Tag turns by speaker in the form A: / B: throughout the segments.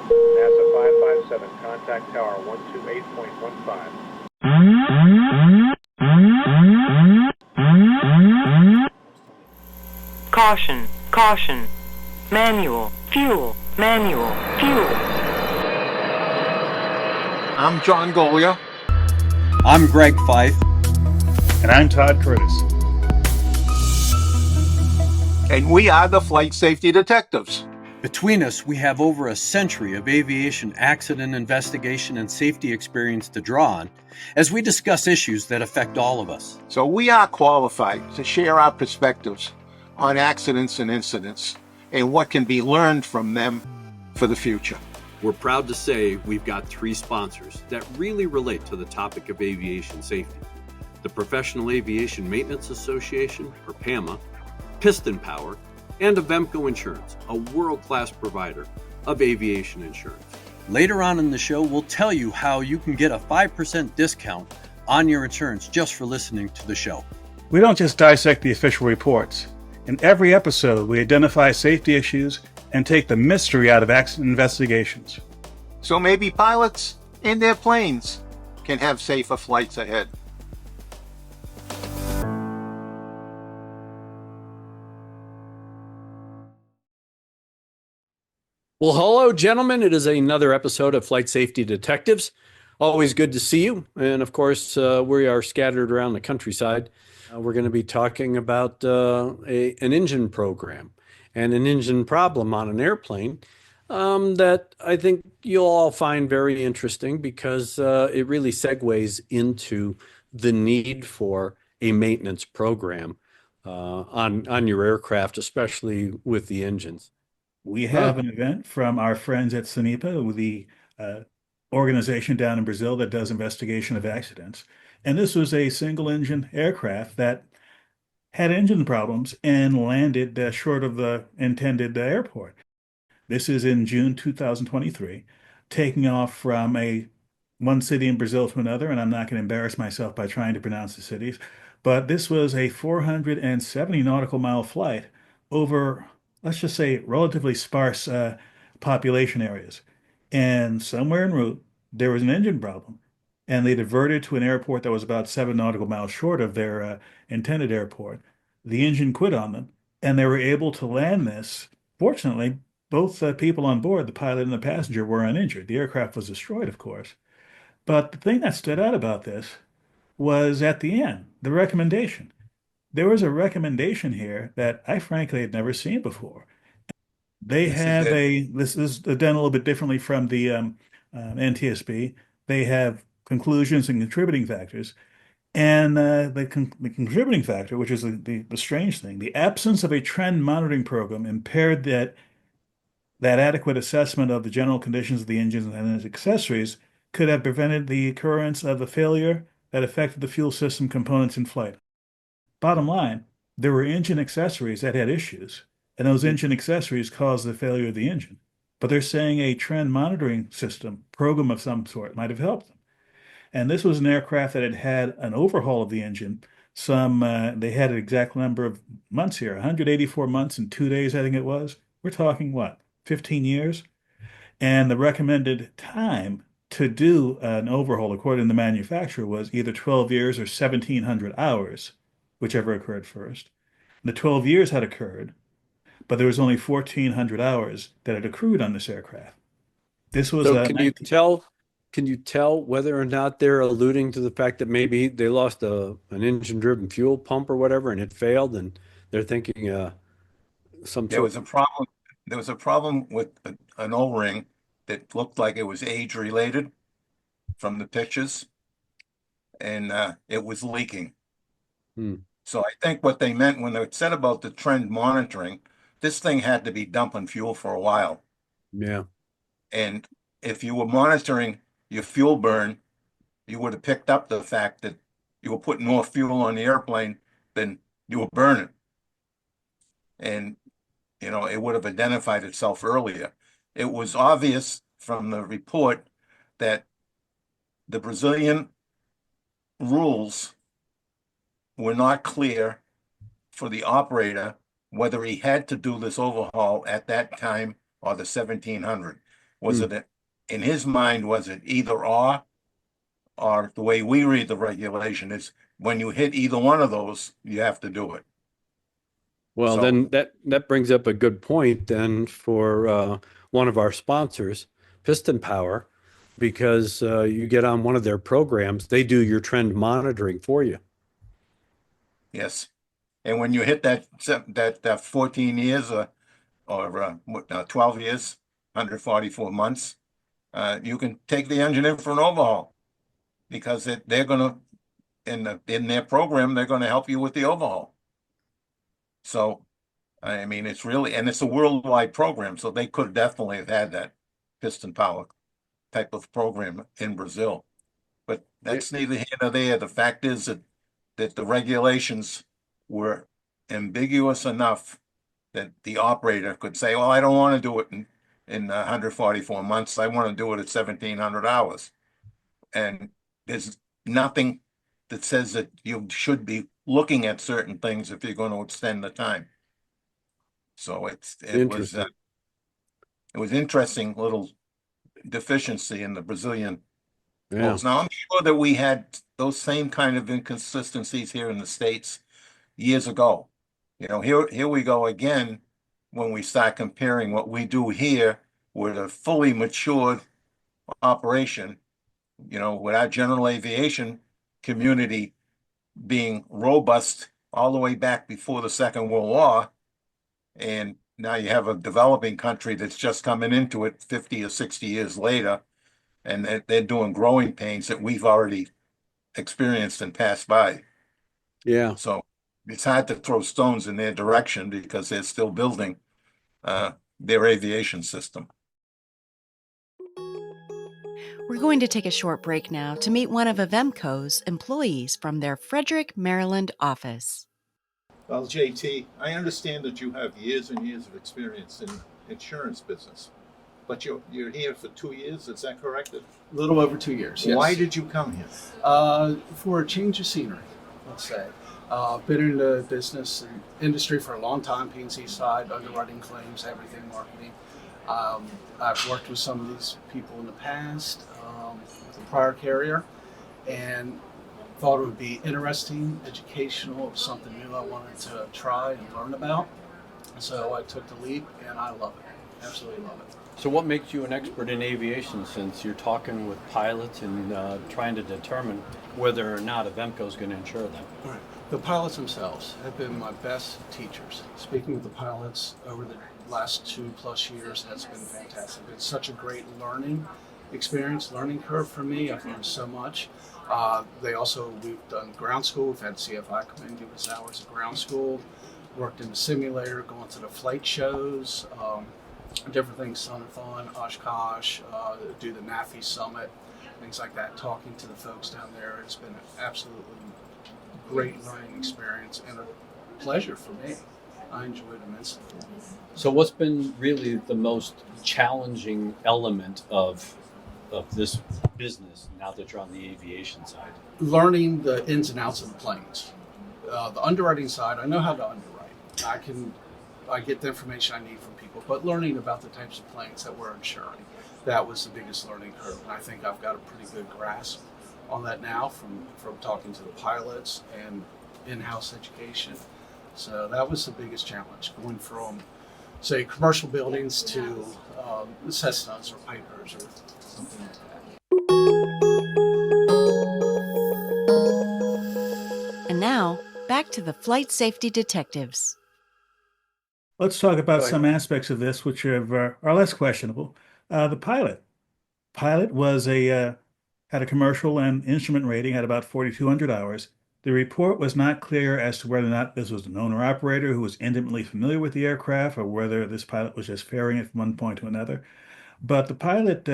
A: NASA 557, contact tower 128.15.
B: Caution, caution. Manual, fuel, manual, fuel.
C: I'm John Golia.
D: I'm Greg Feith.
E: And I'm Todd Curtis.
C: And we are the Flight Safety Detectives.
D: Between us, we have over a century of aviation accident investigation and safety experience to draw on as we discuss issues that affect all of us.
C: So we are qualified to share our perspectives on accidents and incidents and what can be learned from them for the future.
F: We're proud to say we've got three sponsors that really relate to the topic of aviation safety: the Professional Aviation Maintenance Association, or PAMA, Piston Power, and Avemco Insurance, a world-class provider of aviation insurance.
D: Later on in the show, we'll tell you how you can get a 5% discount on your insurance just for listening to the show.
E: We don't just dissect the official reports. In every episode, we identify safety issues and take the mystery out of accident investigations.
C: So maybe pilots and their planes can have safer flights ahead.
F: Well, hello, gentlemen. It is another episode of Flight Safety Detectives. Always good to see you. And of course, we are scattered around the countryside. We're going to be talking about an engine program and an engine problem on an airplane that I think you'll all find very interesting because it really segues into the need for a maintenance program on your aircraft, especially with the engines.
E: We have an event from our friends at SANIPA, the organization down in Brazil that does investigation of accidents. And this was a single engine aircraft that had engine problems and landed short of the intended airport. This is in June 2023, taking off from one city in Brazil to another, and I'm not going to embarrass myself by trying to pronounce the cities, but this was a 470 nautical mile flight over, let's just say, relatively sparse population areas. And somewhere en route, there was an engine problem, and they diverted to an airport that was about 7 nautical miles short of their intended airport. The engine quit on them, and they were able to land this. Fortunately, both people on board, the pilot and the passenger, were uninjured. The aircraft was destroyed, of course. But the thing that stood out about this was at the end, the recommendation. There was a recommendation here that I frankly had never seen before. They have this is done a little bit differently from the NTSB. They have conclusions and contributing factors. And the contributing factor, which is the strange thing, the absence of a trend monitoring program impaired that adequate assessment of the general conditions of the engines and its accessories could have prevented the occurrence of a failure that affected the fuel system components in flight. Bottom line, there were engine accessories that had issues, and those engine accessories caused the failure of the engine. But they're saying a trend monitoring system, program of some sort, might have helped them. And this was an aircraft that had had an overhaul of the engine. They had an exact number of months here, 184 months and 2 days, I think it was. We're talking, what, 15 years? And the recommended time to do an overhaul, according to the manufacturer, was either 12 years or 1,700 hours, whichever occurred first. The 12 years had occurred, but there was only 1,400 hours that had accrued on this aircraft. This was
F: so can you tell whether or not they're alluding to the fact that maybe they lost an engine-driven fuel pump or whatever, and it failed, and they're thinking
C: There was a problem with an O-ring that looked like it was age-related from the pictures, and it was leaking. So I think what they meant when they said about the trend monitoring, this thing had to be dumping fuel for a while.
F: Yeah.
C: And if you were monitoring your fuel burn, you would have picked up the fact that you were putting more fuel on the airplane than you were burning. And, it would have identified itself earlier. It was obvious from the report that the Brazilian rules were not clear for the operator whether he had to do this overhaul at that time or the 1700. Was it, in his mind, was it either or the way we read the regulation is when you hit either one of those, you have to do it.
F: Well,
C: So-
F: then that brings up a good point then for one of our sponsors, Piston Power, because you get on one of their programs, they do your trend monitoring for you.
C: Yes. And when you hit that 14 years or 12 years, 144 months, you can take the engine in for an overhaul because they're going to, in their program, they're going to help you with the overhaul. So, I mean, it's really, and it's a worldwide program, so they could definitely have had that piston power type of program in Brazil. But that's neither here nor there. The fact is that the regulations were ambiguous enough that the operator could say, well, I don't want to do it in 144 months. I want to do it at 1,700 hours. And there's nothing that says that you should be looking at certain things if you're going to extend the time. So it was interesting little deficiency in the Brazilian rules. Now I'm sure that we had those same kind of inconsistencies here in the States years ago. You know, here we go again when we start comparing what we do here with a fully matured operation, you know, with our general aviation community being robust all the way back before the Second World War. And now you have a developing country that's just coming into it 50 or 60 years later, and they're doing growing pains that we've already experienced and passed by.
F: Yeah.
C: So it's hard to throw stones in their direction because they're still building their aviation system.
G: We're going to take a short break now to meet one of Avemco's employees from their Frederick, Maryland office.
H: Well, JT, I understand that you have years and years of experience in insurance business, but you're here for 2 years. Is that correct?
I: A little over 2 years. Yes.
H: Why did you come here?
I: For a change of scenery, let's say. Been in the business and industry for a long time, P&C side, underwriting claims, everything, marketing. I've worked with some of these people in the past with a prior carrier, and thought it would be interesting, educational, something new I wanted to try and learn about. So I took the leap, and I love it. Absolutely love it.
F: So what makes you an expert in aviation, since you're talking with pilots and trying to determine whether or not Avemco is going to insure them?
I: All right. The pilots themselves have been my best teachers. Speaking with the pilots over the last 2+ years has been fantastic. It's such a great learning experience, learning curve for me. I've learned so much. We've done ground school. We've had CFI come in, give us hours of ground school, worked in the simulator, going to the flight shows, different things, Sunathon, Oshkosh, do the NAFI summit, things like that, talking to the folks down there. It's been an absolutely great learning experience and a pleasure for me. I enjoyed it immensely.
F: So what's been really the most challenging element of this business now that you're on the aviation side?
I: Learning the ins and outs of the planes. The underwriting side, I know how to underwrite. I get the information I need from people, but learning about the types of planes that we're insuring, that was the biggest learning curve. And I think I've got a pretty good grasp on that now from talking to the pilots and in-house education. So that was the biggest challenge, going from, say, commercial buildings to Cessnas or Pipers or something like that.
G: And now, back to the Flight Safety Detectives.
E: Let's talk about some aspects of this which are less questionable. The pilot was had a commercial and instrument rating at about 4,200 hours. The report was not clear as to whether or not this was an owner-operator who was intimately familiar with the aircraft or whether this pilot was just ferrying it from one point to another. But the pilot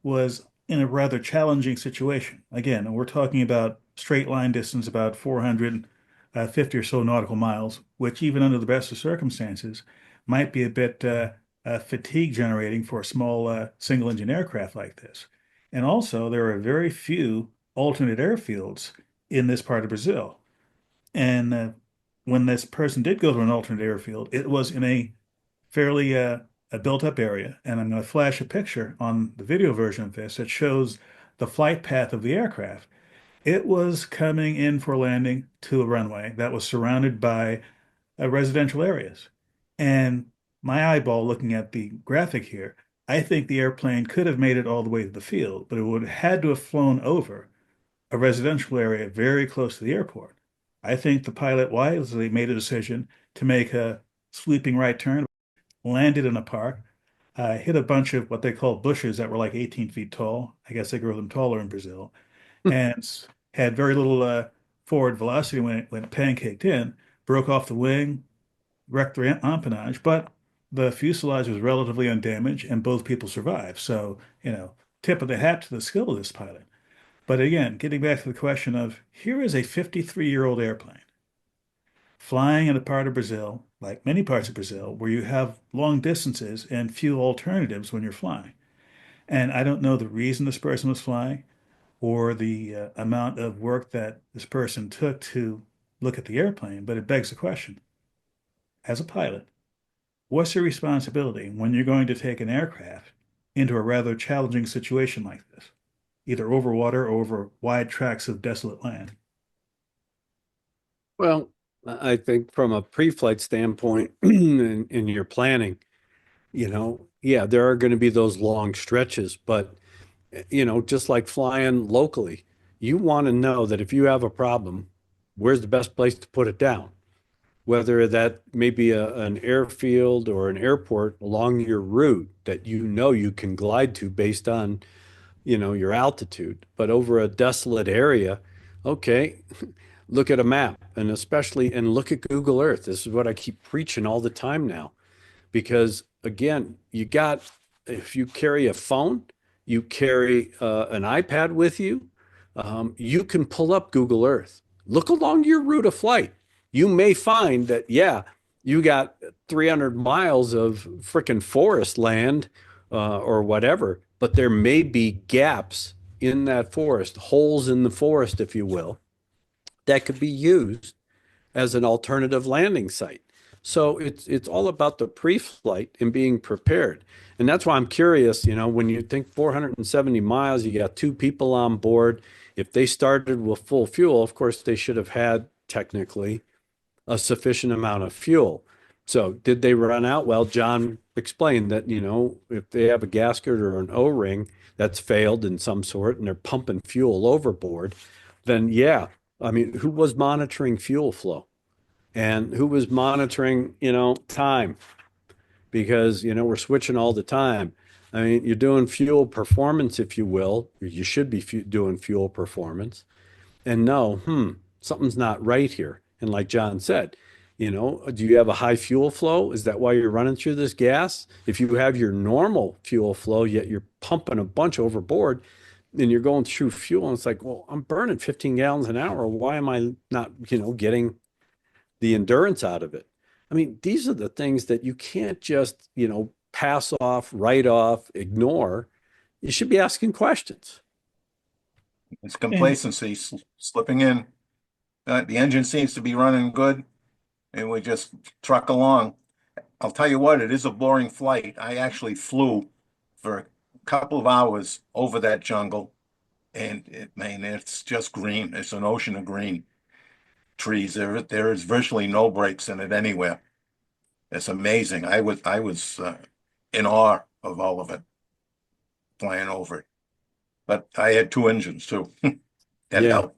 E: was in a rather challenging situation. Again, we're talking about straight line distance, about 450 or so nautical miles, which even under the best of circumstances might be a bit fatigue generating for a small single engine aircraft like this. And also, there are very few alternate airfields in this part of Brazil. And when this person did go to an alternate airfield, it was in a fairly a built-up area, and I'm going to flash a picture on the video version of this that shows the flight path of the aircraft. It was coming in for landing to a runway that was surrounded by residential areas. And my eyeball looking at the graphic here, I think the airplane could have made it all the way to the field, but it would have had to have flown over a residential area very close to the airport. I think the pilot wisely made a decision to make a sweeping right turn, landed in a park, hit a bunch of what they call bushes that were like 18 feet tall. I guess they grow them taller in Brazil, and had very little forward velocity when it pancaked in, broke off the wing, wrecked the empennage, but the fuselage was relatively undamaged and both people survived. So, tip of the hat to the skill of this pilot. But again, getting back to the question of here is a 53-year-old airplane flying in a part of Brazil, like many parts of Brazil, where you have long distances and few alternatives when you're flying. And I don't know the reason this person was flying or the amount of work that this person took to look at the airplane, but it begs the question, as a pilot, what's your responsibility when you're going to take an aircraft into a rather challenging situation like this, either over water or over wide tracts of desolate land?
F: Well, I think from a pre-flight standpoint in your planning, yeah, there are going to be those long stretches, but just like flying locally, you want to know that if you have a problem, where's the best place to put it down? Whether that may be an airfield or an airport along your route that you can glide to based on, your altitude. But over a desolate area, okay, look at a map and look at Google Earth. This is what I keep preaching all the time now. Because again, if you carry a phone, you carry an iPad with you, you can pull up Google Earth. Look along your route of flight. You may find that, yeah, you got 300 miles of freaking forest land or whatever, but there may be gaps in that forest, holes in the forest, if you will, that could be used as an alternative landing site. So it's all about the pre-flight and being prepared. And that's why I'm curious, when you think 470 miles, you got two people on board. If they started with full fuel, of course, they should have had technically a sufficient amount of fuel. So did they run out? Well, John explained that, if they have a gasket or an O-ring that's failed in some sort and they're pumping fuel overboard, then yeah, I mean, who was monitoring fuel flow? And who was monitoring, time? Because, we're switching all the time. I mean, you're doing fuel performance, if you will. You should be doing fuel performance. And no, something's not right here. And like John said, do you have a high fuel flow? Is that why you're running through this gas? If you have your normal fuel flow, yet you're pumping a bunch overboard, and you're going through fuel, and it's like, well, I'm burning 15 gallons an hour. Why am I not, getting the endurance out of it? I mean, these are the things that you can't just, pass off, write off, ignore. You should be asking questions.
C: It's complacency slipping in. The engine seems to be running good, and we just truck along. I'll tell you what, it is a boring flight. I actually flew for a couple of hours over that jungle, and it's just green. It's an ocean of green trees. There is virtually no breaks in it anywhere. It's amazing. I was in awe of all of it flying over it. But I had two engines too. That
F: Yeah.
C: helped.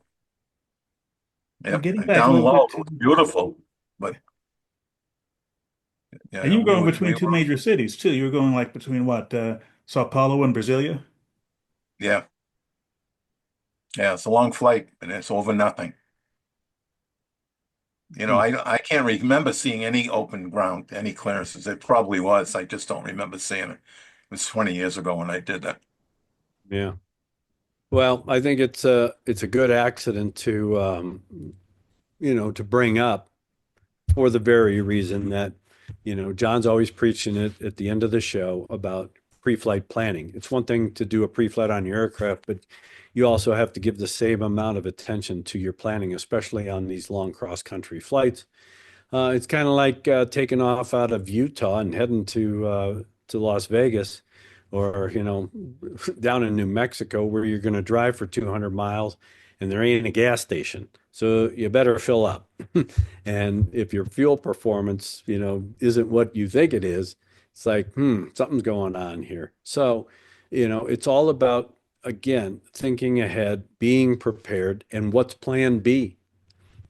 C: Yep.
E: Getting
C: And
E: back a
C: down
E: little
C: low,
E: bit
C: it was beautiful, but
E: and you were going between two
C: were-
E: major cities too. You were going like between what, Sao Paulo and Brasilia?
C: Yeah. Yeah, it's a long flight and it's over nothing. I can't remember seeing any open ground, any clearances. It probably was. I just don't remember seeing it. It was 20 years ago when I did that.
F: Yeah. Well, I think it's a good accident to to bring up for the very reason that John's always preaching it at the end of the show about pre-flight planning. It's one thing to do a pre-flight on your aircraft, but you also have to give the same amount of attention to your planning, especially on these long cross-country flights. It's kind of like taking off out of Utah and heading to to Las Vegas or, down in New Mexico where you're going to drive for 200 miles and there ain't a gas station. So you better fill up. And if your fuel performance, isn't what you think it is, it's like, something's going on here. So, it's all about, again, thinking ahead, being prepared, and what's plan B?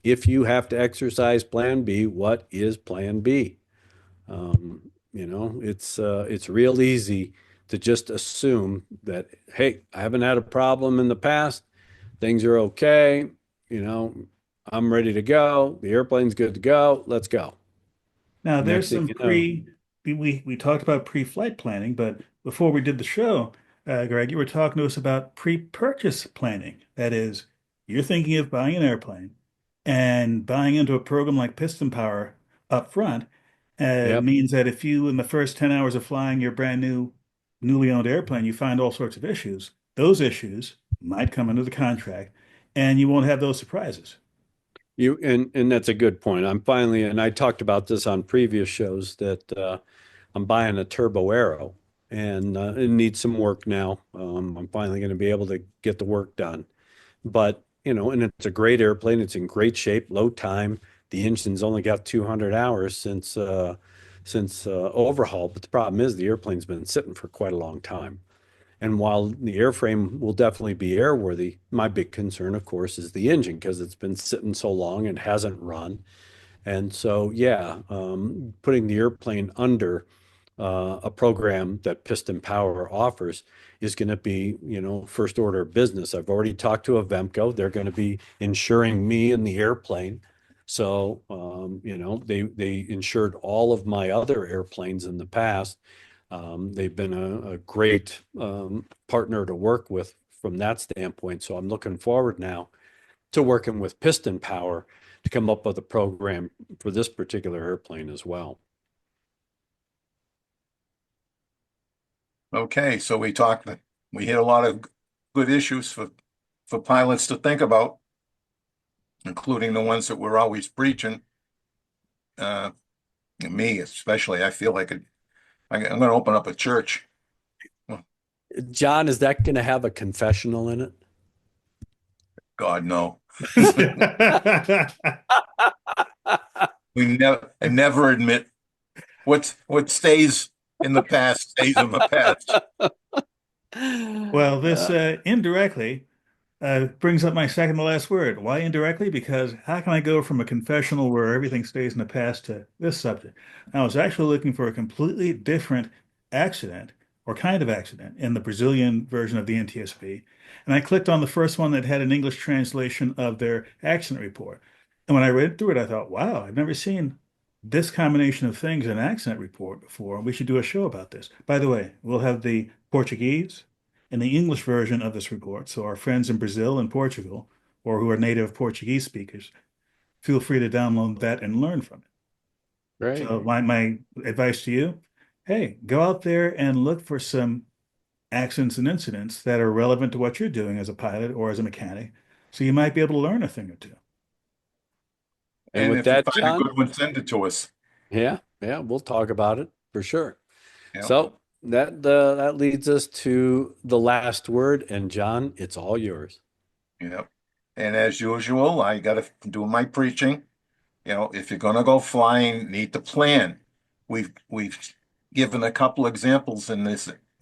F: If you have to exercise plan B, what is plan B? It's real easy to just assume that, hey, I haven't had a problem in the past. Things are okay. I'm ready to go. The airplane's good to go. Let's go.
E: Now,
F: Next
E: there's
F: thing
E: some
F: you know,
E: we talked about pre-flight planning, but before we did the show, Greg, you were talking to us about pre-purchase planning. That is, you're thinking of buying an airplane and buying into a program like Piston Power up front
F: yep.
E: means that if you, in the first 10 hours of flying your brand new, newly owned airplane, you find all sorts of issues, those issues might come into the contract and you won't have those surprises.
F: And that's a good point. And I talked about this on previous shows that I'm buying a Turbo Arrow and it needs some work now. I'm finally going to be able to get the work done. But, and it's a great airplane. It's in great shape, low time. The engine's only got 200 hours since overhaul. But the problem is the airplane's been sitting for quite a long time. And while the airframe will definitely be airworthy, my big concern, of course, is the engine because it's been sitting so long and hasn't run. And so, yeah, putting the airplane under a program that Piston Power offers is going to be, first order of business. I've already talked to Avemco. They're going to be insuring me and the airplane. So, they insured all of my other airplanes in the past. They've been a great partner to work with from that standpoint. So I'm looking forward now to working with Piston Power to come up with a program for this particular airplane as well.
C: Okay, so we hit a lot of good issues for pilots to think about, including the ones that we're always preaching. Me especially, I feel like I'm going to open up a church.
F: John, is that going to have a confessional in it?
C: God, no. I never admit what stays in the past stays in the past.
E: Well, this indirectly brings up my second to last word. Why indirectly? Because how can I go from a confessional where everything stays in the past to this subject? I was actually looking for a completely different accident or kind of accident in the Brazilian version of the NTSB. And I clicked on the first one that had an English translation of their accident report. And when I read through it, I thought, wow, I've never seen this combination of things in an accident report before. We should do a show about this. By the way, we'll have the Portuguese and the English version of this report. So our friends in Brazil and Portugal, or who are native Portuguese speakers, feel free to download that and learn from it.
F: Right.
E: So my advice to you, hey, go out there and look for some accidents and incidents that are relevant to what you're doing as a pilot or as a mechanic. So you might be able to learn a thing or two.
F: And
C: And
F: with
C: if
F: that,
C: you find
F: John,
C: a good one, send it to us.
F: yeah, we'll talk about it for sure.
C: Yeah.
F: So that leads us to the last word, and John, it's all yours.
C: Yep. And as usual, I got to do my preaching. If you're going to go flying, need to plan. We've given a couple examples in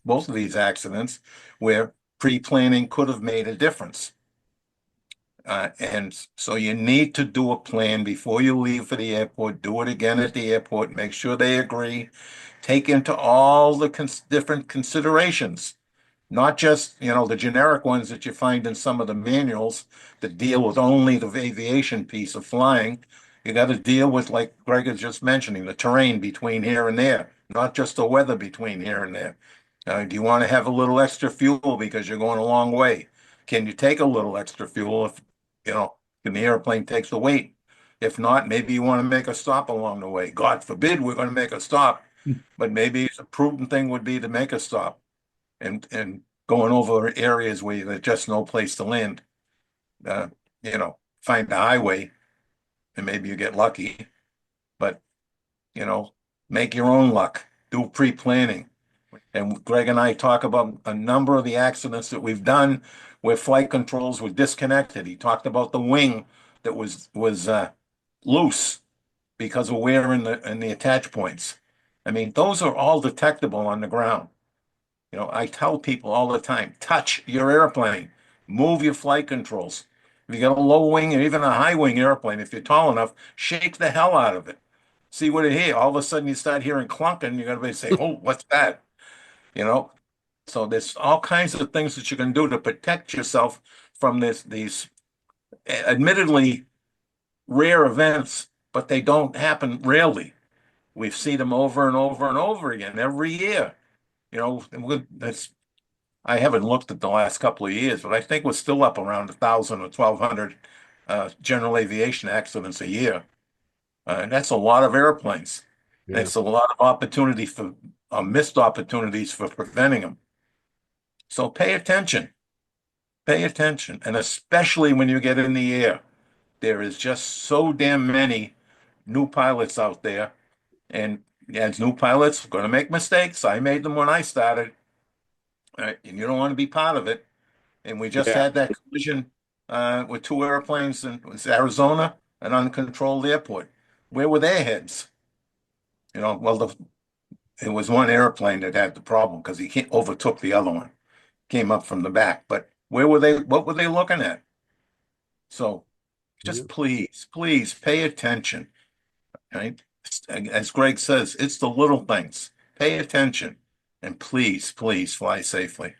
C: both of these accidents where pre-planning could have made a difference. And so you need to do a plan before you leave for the airport. Do it again at the airport. Make sure they agree. Take into all the different considerations, not just, the generic ones that you find in some of the manuals that deal with only the aviation piece of flying. You got to deal with, like Greg is just mentioning, the terrain between here and there, not just the weather between here and there. Do you want to have a little extra fuel because you're going a long way? Can you take a little extra fuel if the airplane takes the weight? If not, maybe you want to make a stop along the way. God forbid we're going to make a stop, but maybe a prudent thing would be to make a stop and going over areas where there's just no place to land. Find a highway and maybe you get lucky, but make your own luck. Do pre-planning. And Greg and I talk about a number of the accidents that we've done where flight controls were disconnected. He talked about the wing that was loose because of wear in the attach points. I mean, those are all detectable on the ground. You know, I tell people all the time, touch your airplane, move your flight controls. If you got a low wing or even a high wing airplane, if you're tall enough, shake the hell out of it. See what it hear. All of a sudden you start hearing clunking, you're gonna be say, "Oh, what's that?" You know. So there's all kinds of things that you can do to protect yourself from these admittedly rare events, but they don't happen rarely. We've seen them over and over and over again every year. You know, that's I haven't looked at the last couple of years, but I think we're still up around 1,000 or 1,200 general aviation accidents a year. And that's a lot of airplanes.
F: Yeah.
C: It's a lot of opportunity for missed opportunities for preventing them. So pay attention. Pay attention. And especially when you get in the air, there is just so damn many new pilots out there. And as new pilots, going to make mistakes. I made them when I started. And you don't want to be part of it. And we just
F: Yeah.
C: had that collision with two airplanes in Arizona, an uncontrolled airport. Where were their heads? You know, well, it was one airplane that had the problem because he overtook the other one, came up from the back. But where were they? What were they looking at? So just please pay attention. Right? As Greg says, it's the little things. Pay attention and please fly safely.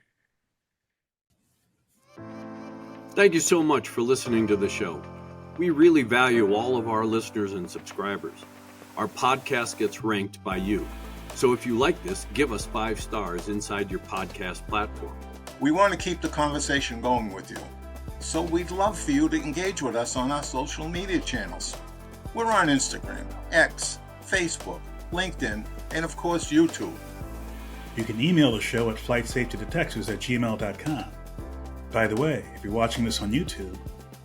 D: Thank you so much for listening to the show. We really value all of our listeners and subscribers. Our podcast gets ranked by you. So if you like this, give us 5 stars inside your podcast platform.
C: We want to keep the conversation going with you. So we'd love for you to engage with us on our social media channels. We're on Instagram, X, Facebook, LinkedIn, and of course YouTube.
E: You can email the show at flightsafetydetectives@gmail.com. By the way, if you're watching this on YouTube,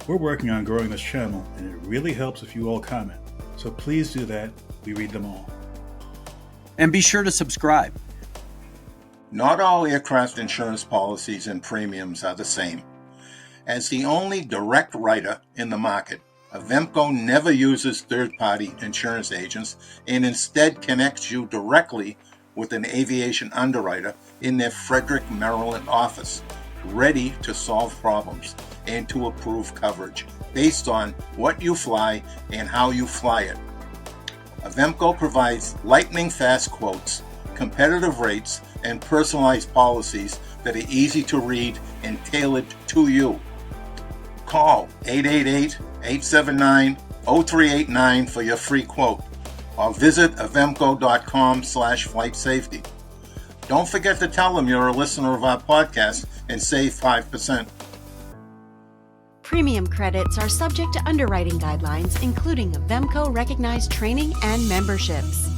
E: we're working on growing this channel, and it really helps if you all comment. So please do that. We read them all.
D: And be sure to subscribe.
C: Not all aircraft insurance policies and premiums are the same. As the only direct writer in the market, Avemco never uses third-party insurance agents and instead connects you directly with an aviation underwriter in their Frederick, Maryland office, ready to solve problems and to approve coverage based on what you fly and how you fly it. Avemco provides lightning-fast quotes, competitive rates, and personalized policies that are easy to read and tailored to you. Call 888-879-0389 for your free quote, or visit avemco.com/flightsafety. Don't forget to tell them you're a listener of our podcast and save 5%.
G: Premium credits are subject to underwriting guidelines, including Avemco recognized training and memberships.